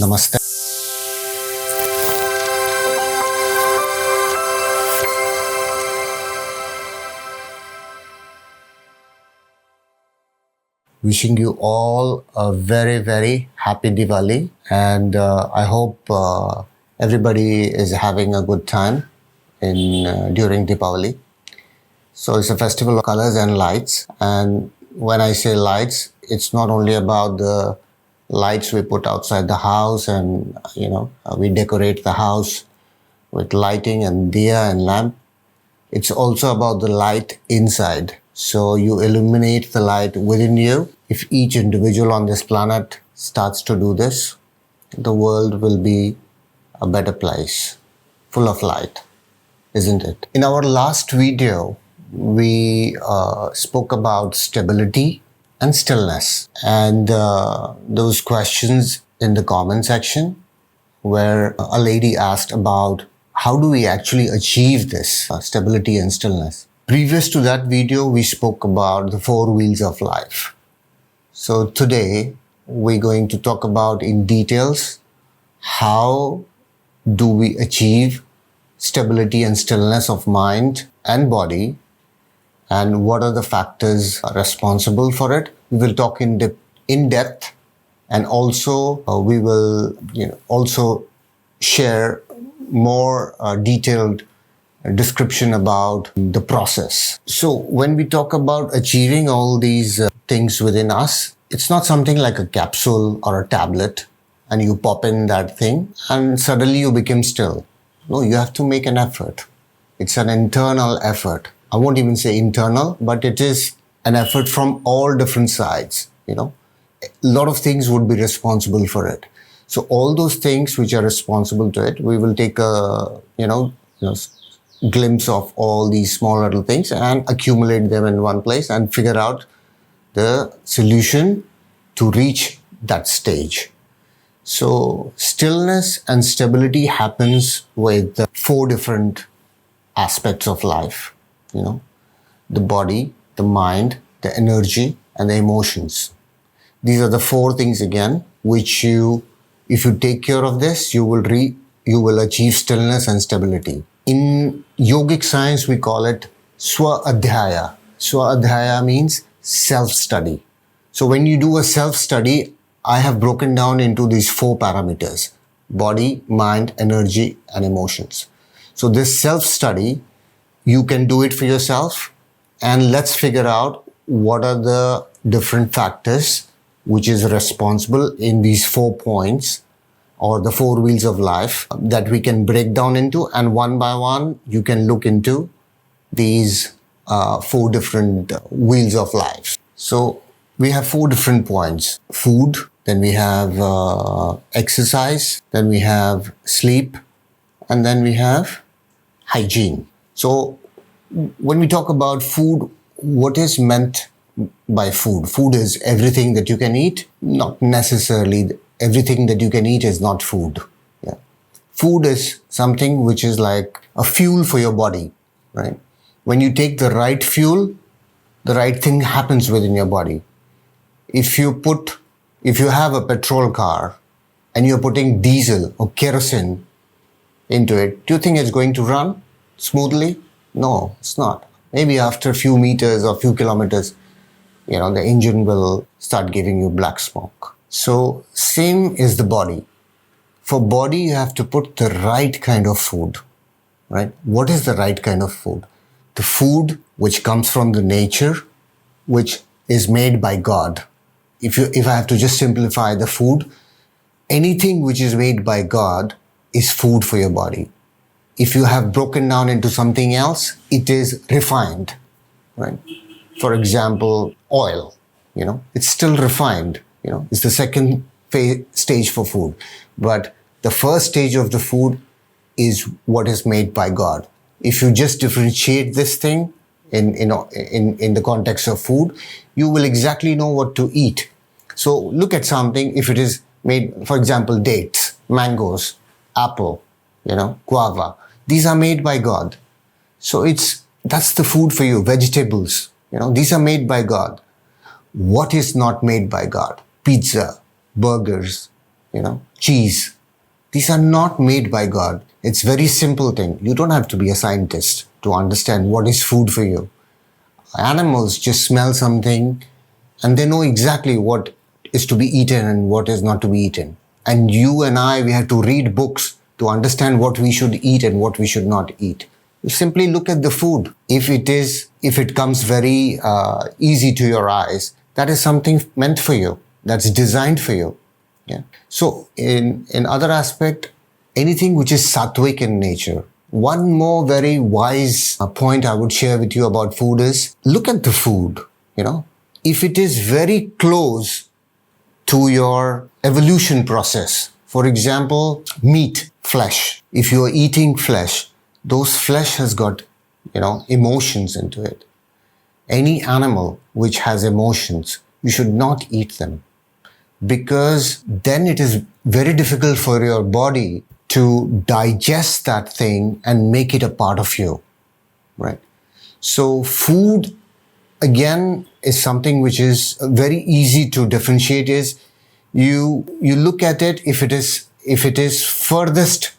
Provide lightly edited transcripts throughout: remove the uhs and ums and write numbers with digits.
Namaste. Wishing you all a very, very happy Diwali, and I hope everybody is having a good time during Diwali. So it's a festival of colors and lights, and when I say lights, it's not only about the lights we put outside the house and we decorate the house with lighting and diya and lamp. It's also about the light inside. So you illuminate the light within you. If each individual on this planet starts to do this, the world will be a better place, full of light, isn't it? In our last video, we spoke about stability and stillness. And those questions in the comment section where a lady asked about how do we actually achieve this stability and stillness. Previous to that video, we spoke about the 4 wheels of life. So today, we're going to talk about in details how do we achieve stability and stillness of mind and body, and what are the factors responsible for it. We will talk in depth, and also we will also share more detailed description about the process. So when we talk about achieving all these things within us, it's not something like a capsule or a tablet and you pop in that thing and suddenly you become still. No, you have to make an effort. It's an internal effort. I won't even say internal, but it is an effort from all different sides. A lot of things would be responsible for it. So all those things which are responsible to it, we will take a glimpse of all these small little things and accumulate them in one place and figure out the solution to reach that stage. So stillness and stability happens with 4 different aspects of life. The body, the mind, the energy, and the emotions. These are the 4 things again, which if you take care of this, you will achieve stillness and stability. In yogic science, we call it Sva-Adhyaya. Sva-Adhyaya means self-study. So when you do a self-study, I have broken down into these 4 parameters: body, mind, energy, and emotions. So this self-study, you can do it for yourself, and let's figure out what are the different factors which is responsible in these 4 points or the 4 wheels of life that we can break down into, and one by one you can look into these 4 different wheels of life. So we have 4 different points: food, then we have exercise, then we have sleep, and then we have hygiene. So when we talk about food, what is meant by food? Food is everything that you can eat. Not necessarily everything that you can eat is not food. Yeah. Food is something which is like a fuel for your body, right? When you take the right fuel, the right thing happens within your body. If you have a petrol car and you're putting diesel or kerosene into it, do you think it's going to run smoothly? No, it's not. Maybe after a few meters or few kilometers, the engine will start giving you black smoke. So same is the body. For body, you have to put the right kind of food, right? What is the right kind of food? The food which comes from the nature, which is made by God. If I have to just simplify the food, anything which is made by God is food for your body. If you have broken down into something else, it is refined, right? For example, oil, it's still refined, it's the second stage for food. But the first stage of the food is what is made by God. If you just differentiate this thing in the context of food, you will exactly know what to eat. So look at something, if it is made, for example, dates, mangoes, apple, guava. These are made by God. So that's the food for you. Vegetables, these are made by God. What is not made by God? Pizza, burgers, cheese. These are not made by God. It's very simple thing. You don't have to be a scientist to understand what is food for you. Animals just smell something and they know exactly what is to be eaten and what is not to be eaten. And you and I, we have to read books to understand what we should eat and what we should not eat. You simply look at the food. If it comes very easy to your eyes, that is something meant for you. That's designed for you. Yeah. So in other aspect, anything which is sattvic in nature. One more very wise point I would share with you about food is, look at the food, If it is very close to your evolution process, for example, meat, flesh. If you are eating flesh, those flesh has got, emotions into it. Any animal which has emotions, you should not eat them, because then it is very difficult for your body to digest that thing and make it a part of you, right? So food, again, is something which is very easy to differentiate. Is you look at it, if it is furthest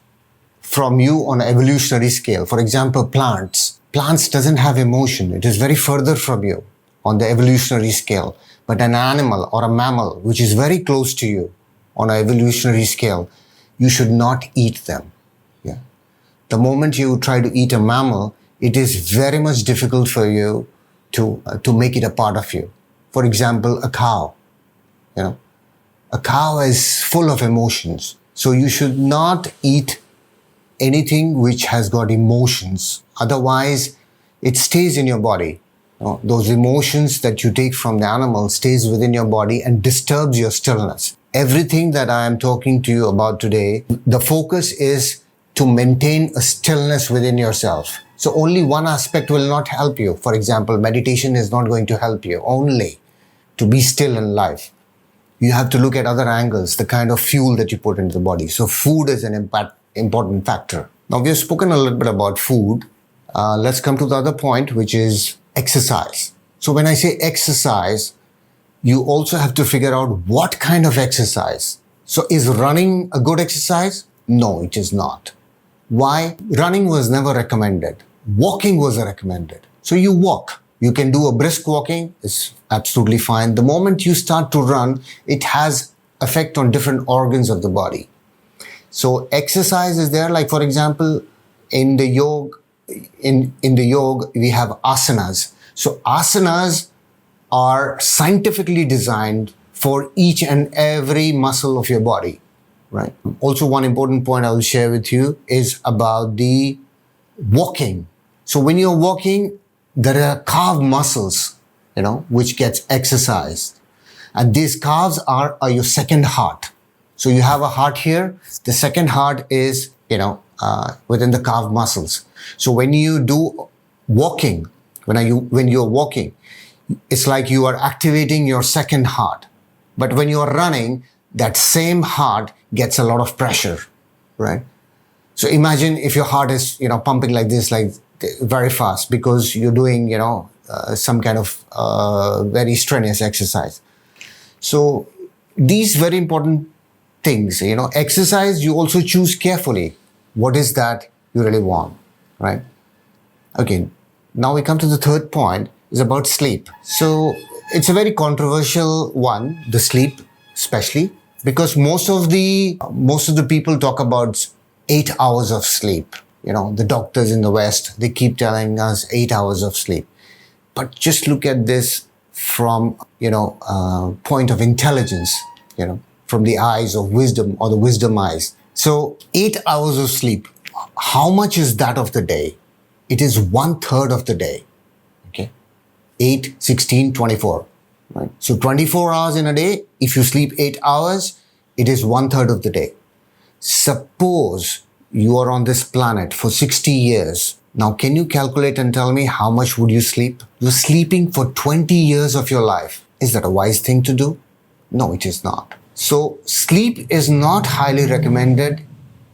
from you on an evolutionary scale. For example, plants doesn't have emotion. It is very further from you on the evolutionary scale. But an animal or a mammal, which is very close to you on an evolutionary scale, you should not eat them. Yeah. The moment you try to eat a mammal, it is very much difficult for you to make it a part of you. For example, a cow. A cow is full of emotions. So you should not eat anything which has got emotions. Otherwise, it stays in your body. Those emotions that you take from the animal stays within your body and disturbs your stillness. Everything that I am talking to you about today, the focus is to maintain a stillness within yourself. So only one aspect will not help you. For example, meditation is not going to help you only to be still in life. You have to look at other angles, the kind of fuel that you put into the body. So food is an important factor. Now we have spoken a little bit about food. Let's come to the other point, which is exercise. So when I say exercise, you also have to figure out what kind of exercise. So is running a good exercise? No, it is not. Why? Running was never recommended. Walking was recommended. So you walk. You can do a brisk walking. It's absolutely fine. The moment you start to run, it has effect on different organs of the body. So exercise is there. Like for example, in the yoga, we have asanas. So asanas are scientifically designed for each and every muscle of your body, right? Also, one important point I will share with you is about the walking. So when you're walking, there are calf muscles, which gets exercised. And these calves are your second heart. So you have a heart here. The second heart is, within the calf muscles. So when you do walking, when you're walking, it's like you are activating your second heart. But when you are running, that same heart gets a lot of pressure, right? So imagine if your heart is, pumping like this, like very fast, because you're doing, some kind of very strenuous exercise. So these very important things, exercise, you also choose carefully. What is that you really want, right? Okay, now we come to the third point, is about sleep. So it's a very controversial one, the sleep especially, because most of the people talk about 8 hours of sleep. The doctors in the West, they keep telling us 8 hours of sleep. But just look at this from, point of intelligence, from the eyes of wisdom or the wisdom eyes. So 8 hours of sleep, how much is that of the day? It is 1/3 of the day. Okay. 8, 16, 24. Right? So 24 hours in a day, if you sleep 8 hours, it is 1/3 of the day. Suppose you are on this planet for 60 years. Now, can you calculate and tell me how much would you sleep? You're sleeping for 20 years of your life. Is that a wise thing to do? No, it is not. So sleep is not highly recommended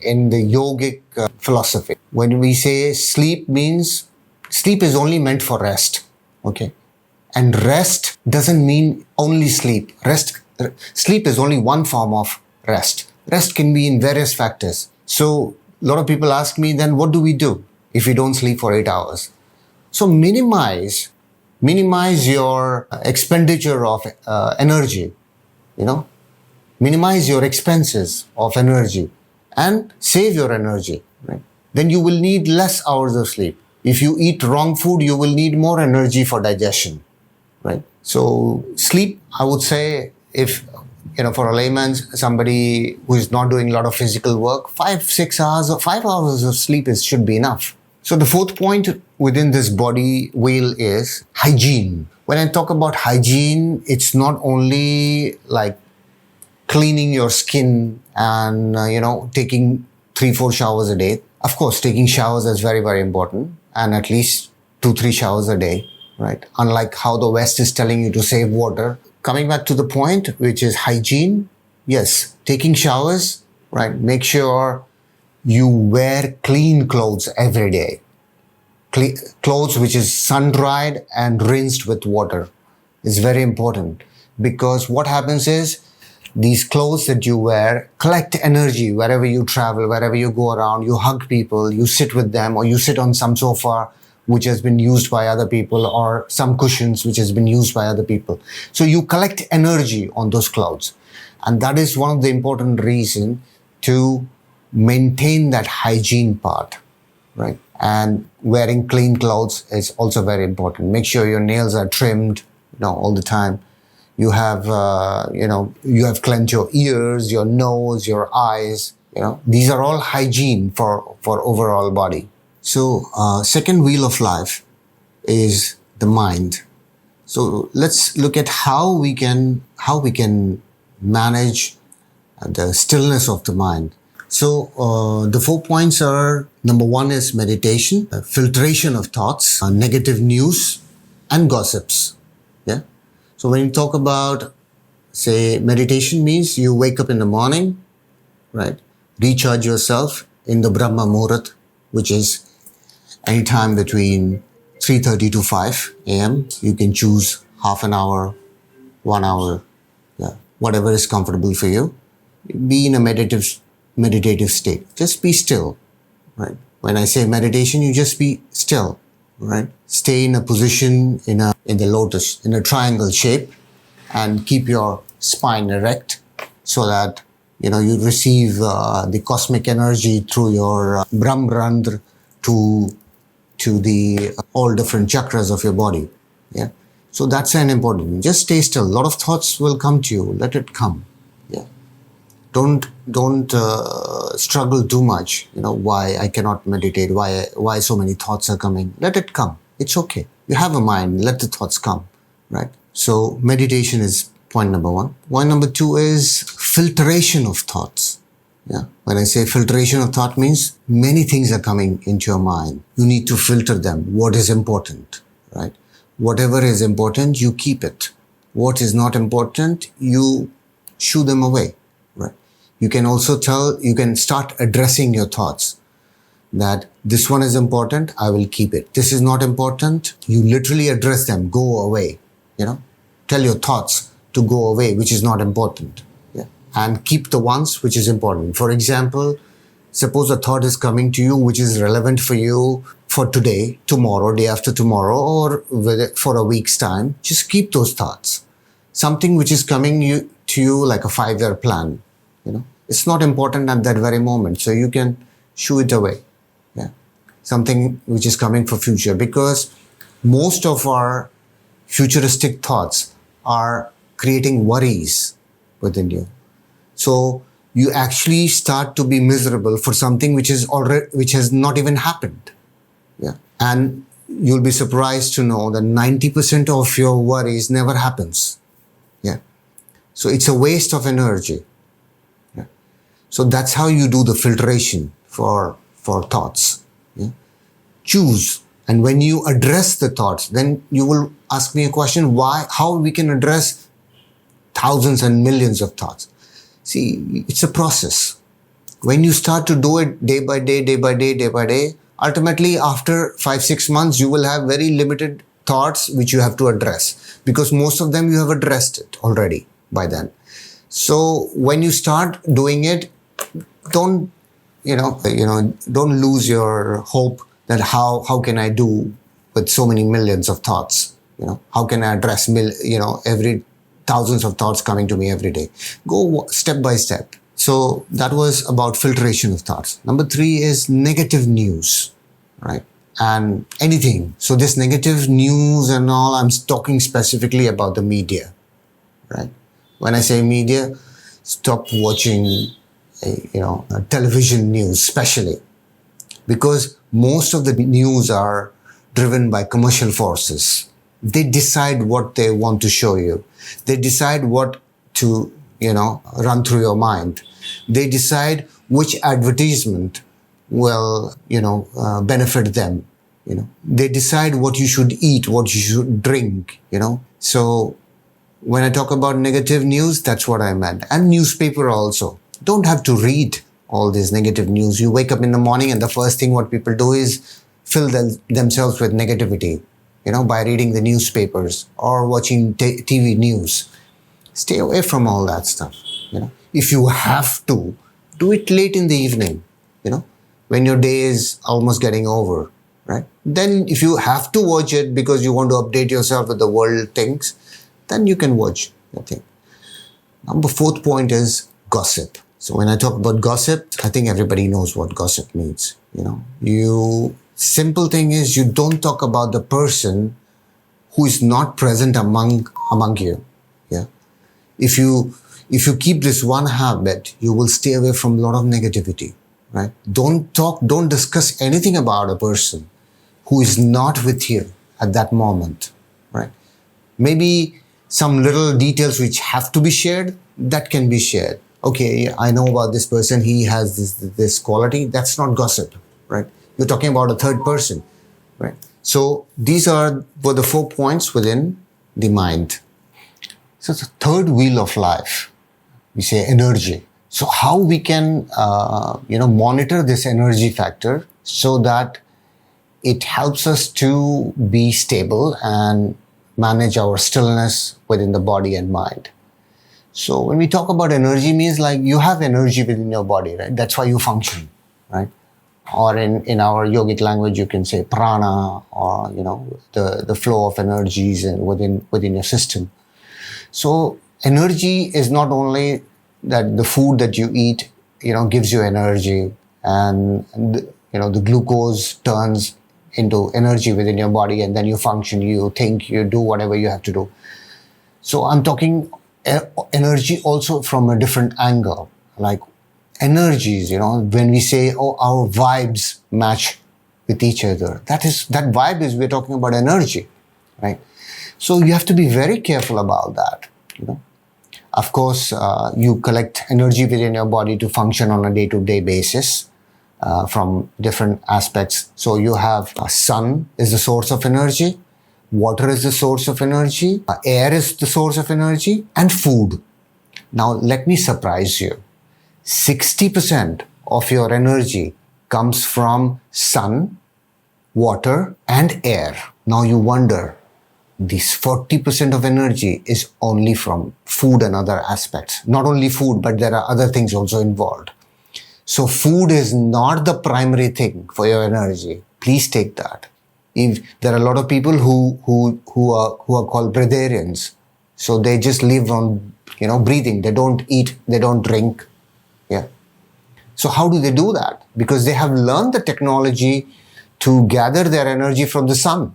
in the yogic philosophy. When we say sleep means, sleep is only meant for rest. Okay. And rest doesn't mean only sleep. Sleep is only one form of rest. Rest can be in various factors. So a lot of people ask me, then what do we do if we don't sleep for 8 hours? So minimize your expenditure of energy, minimize your expenses of energy and save your energy, right? Then you will need less hours of sleep. If you eat wrong food, you will need more energy for digestion, right? So sleep, I would say, if, for a layman, somebody who is not doing a lot of physical work, 5 hours of sleep should be enough. So the fourth point within this body wheel is hygiene. When I talk about hygiene, it's not only like cleaning your skin and, taking 3-4 showers a day. Of course, taking showers is very, very important, and at least 2-3 showers a day, right? Unlike how the West is telling you to save water. Coming back to the point, which is hygiene. Yes, taking showers, right? Make sure you wear clean clothes every day. Clothes which is sun-dried and rinsed with water is very important, because what happens is these clothes that you wear collect energy wherever you travel, wherever you go around, you hug people, you sit with them, or you sit on some sofa which has been used by other people, or some cushions which has been used by other people. So you collect energy on those clothes. And that is one of the important reasons to maintain that hygiene part, right? And wearing clean clothes is also very important. Make sure your nails are trimmed, all the time. You have, you have cleansed your ears, your nose, your eyes. These are all hygiene for overall body. So, second wheel of life is the mind. So let's look at how we can manage the stillness of the mind. So the 4 points are: number 1 is meditation, filtration of thoughts, negative news, and gossips. Yeah. So when you talk about, say, meditation means you wake up in the morning, right? Recharge yourself in the Brahma Muhurat, which is any time between 3:30 to 5 a.m. You can choose half an hour, 1 hour, whatever is comfortable for you. Be in a meditative state. Just be still, right? When I say meditation, you just be still, right? Stay in a position in the lotus, in a triangle shape, and keep your spine erect so that, you receive the cosmic energy through your Brahmarandra to the all different chakras of your body. Yeah. So that's an important. Just stay still. A lot of thoughts will come to you. Let it come. Yeah. Don't struggle too much. Why I cannot meditate? Why so many thoughts are coming? Let it come. It's okay. You have a mind. Let the thoughts come. Right. So meditation is point number 1. Point number 2 is filtration of thoughts. Yeah. When I say filtration of thought means many things are coming into your mind. You need to filter them. What is important, right? Whatever is important, you keep it. What is not important, you shoo them away, right? You can start addressing your thoughts that this one is important, I will keep it. This is not important, you literally address them, go away, Tell your thoughts to go away, which is not important. And keep the ones which is important. For example, suppose a thought is coming to you which is relevant for you for today, tomorrow, day after tomorrow, or for a week's time. Just keep those thoughts. Something which is coming to you like a 5-year plan, it's not important at that very moment, so you can shoo it away. Yeah, something which is coming for future, because most of our futuristic thoughts are creating worries within you. So you actually start to be miserable for something which has not even happened. Yeah. And you'll be surprised to know that 90% of your worries never happens. Yeah. So it's a waste of energy. Yeah. So that's how you do the filtration for thoughts. Yeah. Choose. And when you address the thoughts, then you will ask me a question, how we can address thousands and millions of thoughts. See, it's a process. When you start to do it day by day, ultimately after 5-6 months, you will have very limited thoughts which you have to address, because most of them you have addressed it already by then. So when you start doing it, don't don't lose your hope that how can I do with so many millions of thoughts. How can I address every thousands of thoughts coming to me every day. Go step by step. So that was about filtration of thoughts. Number 3 is negative news, right? And anything. So this negative news and all, I'm talking specifically about the media, right? When I say media, stop watching television news, especially because most of the news are driven by commercial forces. They decide what they want to show you. They decide what to run through your mind. They decide which advertisement will benefit them. They decide what you should eat, what you should drink. So when I talk about negative news, that's what I meant. And newspaper also. Don't have to read all this negative news. You wake up in the morning and the first thing what people do is fill themselves with negativity, by reading the newspapers or watching TV news. Stay away from all that stuff. If you have to, do it late in the evening, when your day is almost getting over, right? Then if you have to watch it because you want to update yourself with the world things, then you can watch the thing. Number 4th point is gossip. So when I talk about gossip, I think everybody knows what gossip means. Simple thing is you don't talk about the person who is not present among you. Yeah. If you keep this one habit, you will stay away from a lot of negativity, right? Don't discuss anything about a person who is not with you at that moment, right? Maybe some little details which have to be shared, that can be shared. Okay, I know about this person, he has this quality. That's not gossip, right? You're talking about a third person, right? So these were the 4 points within the mind. So the third wheel of life, we say energy. So how we can, monitor this energy factor so that it helps us to be stable and manage our stillness within the body and mind. So when we talk about energy, means like you have energy within your body, right? That's why you function, right? Or in our yogic language, you can say prana, or the flow of energies within your system. So energy is not only that the food that you eat, gives you energy, and the glucose turns into energy within your body, and then you function, you think, you do whatever you have to do. So I'm talking energy also from a different angle, like energies, when we say, oh, our vibes match with each other, that vibe is, we're talking about energy, right? So you have to be very careful about that. Of course, you collect energy within your body to function on a day-to-day basis from different aspects. So you have sun is the source of energy, water is the source of energy, air is the source of energy, and food. Now, let me surprise you. 60% of your energy comes from sun, water, and air. Now you wonder, this 40% of energy is only from food and other aspects. Not only food, but there are other things also involved. So food is not the primary thing for your energy. Please take that. If there are a lot of people who are called breatharians, so they just live on breathing. They don't eat, they don't drink. Yeah. So how do they do that? Because they have learned the technology to gather their energy from the sun,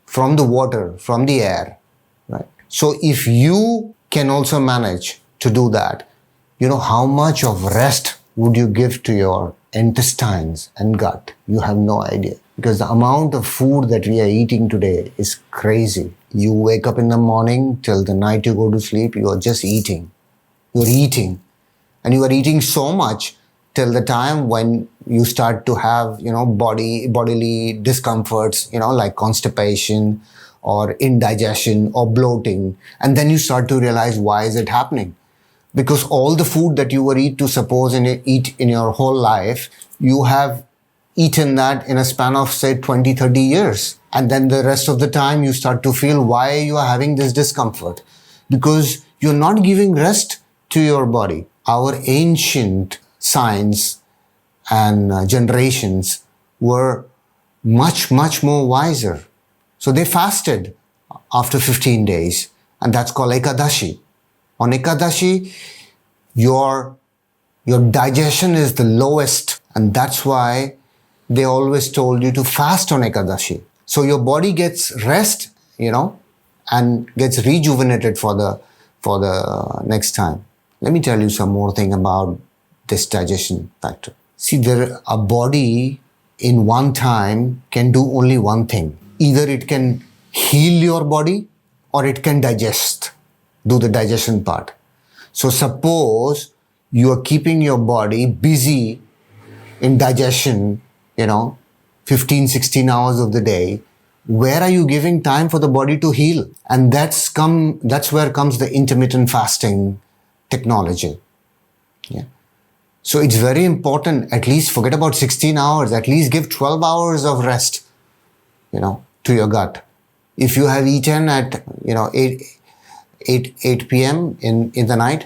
from the water, from the air, right? So if you can also manage to do that, how much of rest would you give to your intestines and gut? You have no idea. Because the amount of food that we are eating today is crazy. You wake up in the morning till the night you go to sleep, you are just eating. You're eating. And you are eating so much till the time when you start to have, bodily discomforts, like constipation or indigestion or bloating. And then you start to realize, why is it happening? Because all the food that you were eat in your whole life, you have eaten that in a span of say 20, 30 years. And then the rest of the time you start to feel why you are having this discomfort. Because you're not giving rest to your body. Our ancient science and generations were much, much more wiser. So they fasted after 15 days, and that's called Ekadashi. On Ekadashi, your digestion is the lowest, and that's why they always told you to fast on Ekadashi. So your body gets rest, and gets rejuvenated for the next time. Let me tell you some more thing about this digestion factor. See, a body in one time can do only one thing. Either it can heal your body or it can do the digestion part. So suppose you are keeping your body busy in digestion, 15, 16 hours of the day. Where are you giving time for the body to heal? And that's where comes the intermittent fasting technology. Yeah. So it's very important, at least forget about 16 hours, at least give 12 hours of rest, to your gut. If you have eaten at, 8 p.m. in the night,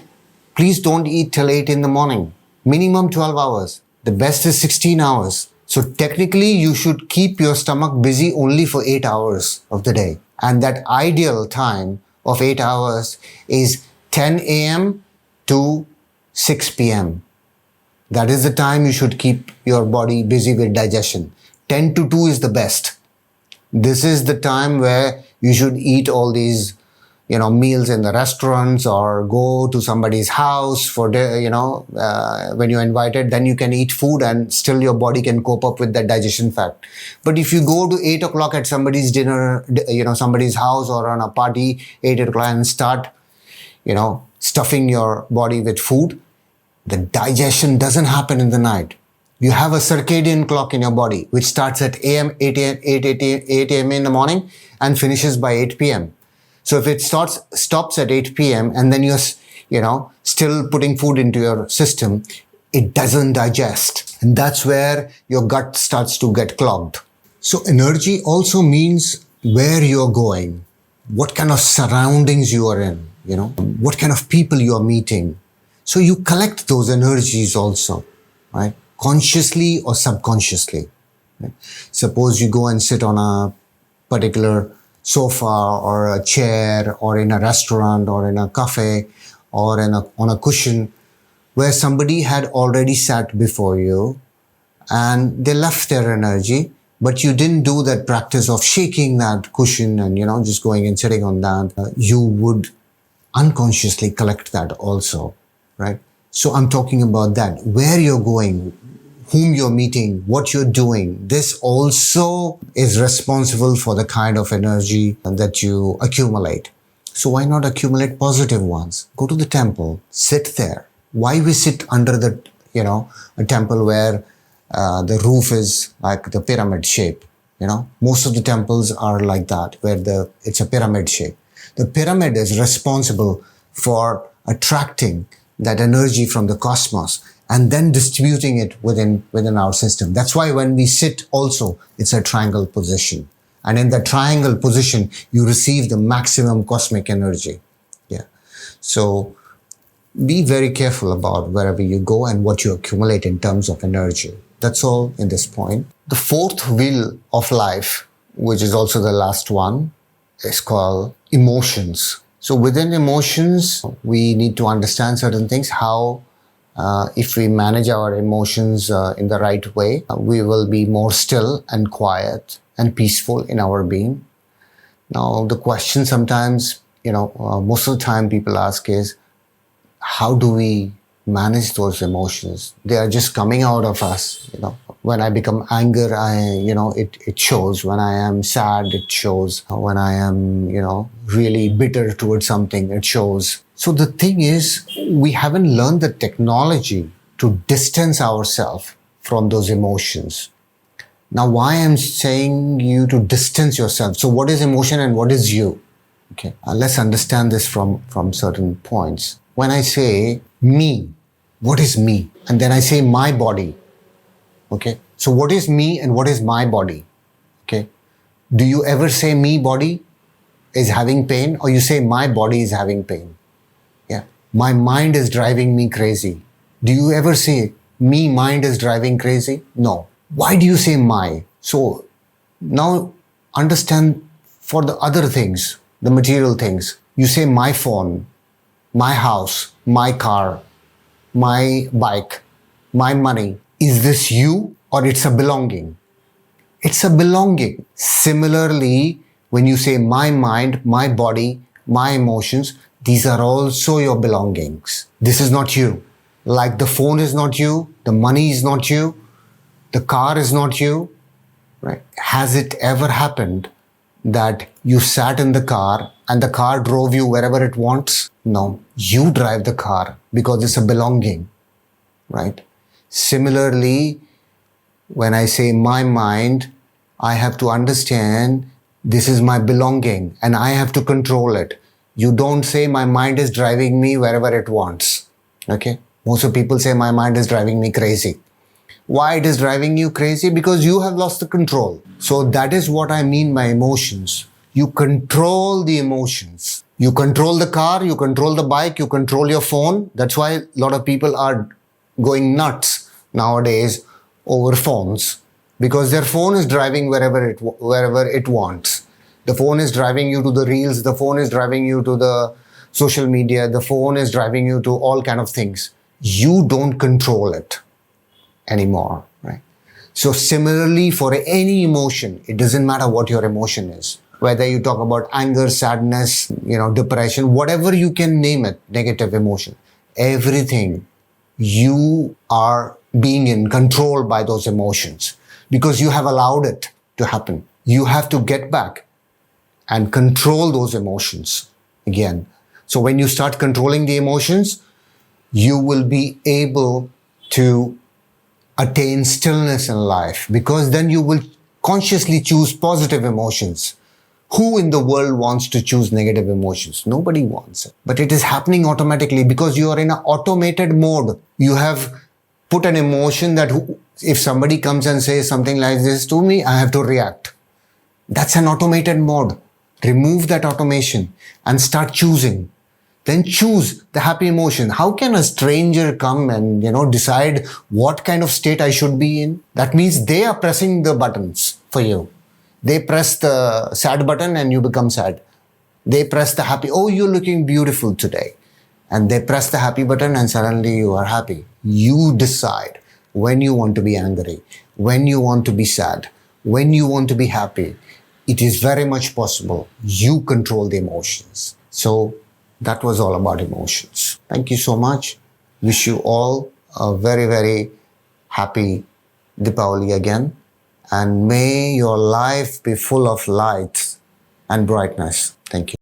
please don't eat till 8 in the morning. Minimum 12 hours. The best is 16 hours. So technically, you should keep your stomach busy only for 8 hours of the day. And that ideal time of 8 hours is 10 a.m. to 6 p.m. That is the time you should keep your body busy with digestion. 10 to 2 is the best. This is the time where you should eat all these, meals in the restaurants or go to somebody's house for, when you're invited, then you can eat food and still your body can cope up with that digestion fact. But if you go to 8 o'clock at somebody's dinner, somebody's house or on a party, 8 o'clock and start, stuffing your body with food, the digestion doesn't happen in the night. You have a circadian clock in your body, which starts at 8 a.m. in the morning and finishes by 8 p.m. So if it stops at 8 p.m. and then you're, still putting food into your system, it doesn't digest. And that's where your gut starts to get clogged. So energy also means where you're going, what kind of surroundings you are in, what kind of people you are meeting. So you collect those energies also, right? Consciously or subconsciously. Right? Suppose you go and sit on a particular sofa or a chair or in a restaurant or in a cafe or on a cushion where somebody had already sat before you and they left their energy, but you didn't do that practice of shaking that cushion and, just going and sitting on that. You would unconsciously collect that also, right? So I'm talking about that, where you're going, whom you're meeting, what you're doing. This also is responsible for the kind of energy that you accumulate. So why not accumulate positive ones? Go to the temple, sit there. Why we sit under a temple where the roof is like the pyramid shape? Most of the temples are like that, where it's a pyramid shape. The pyramid is responsible for attracting that energy from the cosmos and then distributing it within our system. That's why when we sit also, it's a triangle position. And in the triangle position, you receive the maximum cosmic energy. Yeah. So be very careful about wherever you go and what you accumulate in terms of energy. That's all in this point. The fourth wheel of life, which is also the last one, is called emotions. So within emotions, we need to understand certain things, how if we manage our emotions in the right way, we will be more still and quiet and peaceful in our being. Now, the question sometimes, most of the time people ask is, how do we manage those emotions? They are just coming out of us, When I become anger, it shows. When I am sad, it shows. When I am, really bitter towards something, it shows. So the thing is, we haven't learned the technology to distance ourselves from those emotions. Now, why I'm saying you to distance yourself? So what is emotion and what is you? Okay, let's understand this from certain points. When I say me, what is me? And then I say my body. Okay, so what is me and what is my body? Okay, do you ever say me body is having pain, or you say my body is having pain? Yeah, my mind is driving me crazy. Do you ever say, me mind is driving crazy? No. Why do you say my? So now understand for the other things, the material things. You say my phone, my house, my car, my bike, my money. Is this you or it's a belonging? It's a belonging. Similarly, when you say my mind, my body, my emotions, these are also your belongings. This is not you. Like the phone is not you, the money is not you, the car is not you, right? Has it ever happened that you sat in the car and the car drove you wherever it wants? No, you drive the car because it's a belonging, right? Similarly, when I say my mind, I have to understand this is my belonging and I have to control it. You don't say my mind is driving me wherever it wants. Okay? Most of people say my mind is driving me crazy. Why it is driving you crazy? Because you have lost the control. So that is what I mean by emotions. You control the emotions. You control the car, you control the bike, you control your phone. That's why a lot of people are going nuts nowadays over phones, because their phone is driving wherever it wants. The phone is driving you to the reels, the phone is driving you to the social media, the phone is driving you to all kind of things. You don't control it anymore, right? So similarly, for any emotion, it doesn't matter what your emotion is, whether you talk about anger, sadness, depression, whatever you can name it, negative emotion, everything, you are being in control by those emotions because you have allowed it to happen. You have to get back and control those emotions again. So when you start controlling the emotions, you will be able to attain stillness in life, because then you will consciously choose positive emotions. Who in the world wants to choose negative emotions? Nobody wants it. But it is happening automatically because you are in an automated mode. You have put an emotion that if somebody comes and says something like this to me, I have to react. That's an automated mode. Remove that automation and start choosing. Then choose the happy emotion. How can a stranger come and, decide what kind of state I should be in? That means they are pressing the buttons for you. They press the sad button and you become sad. They press the happy, oh, you're looking beautiful today. And they press the happy button and suddenly you are happy. You decide when you want to be angry, when you want to be sad, when you want to be happy. It is very much possible. You control the emotions. So that was all about emotions. Thank you so much. Wish you all a very, very happy Deepavali again. And may your life be full of light and brightness. Thank you.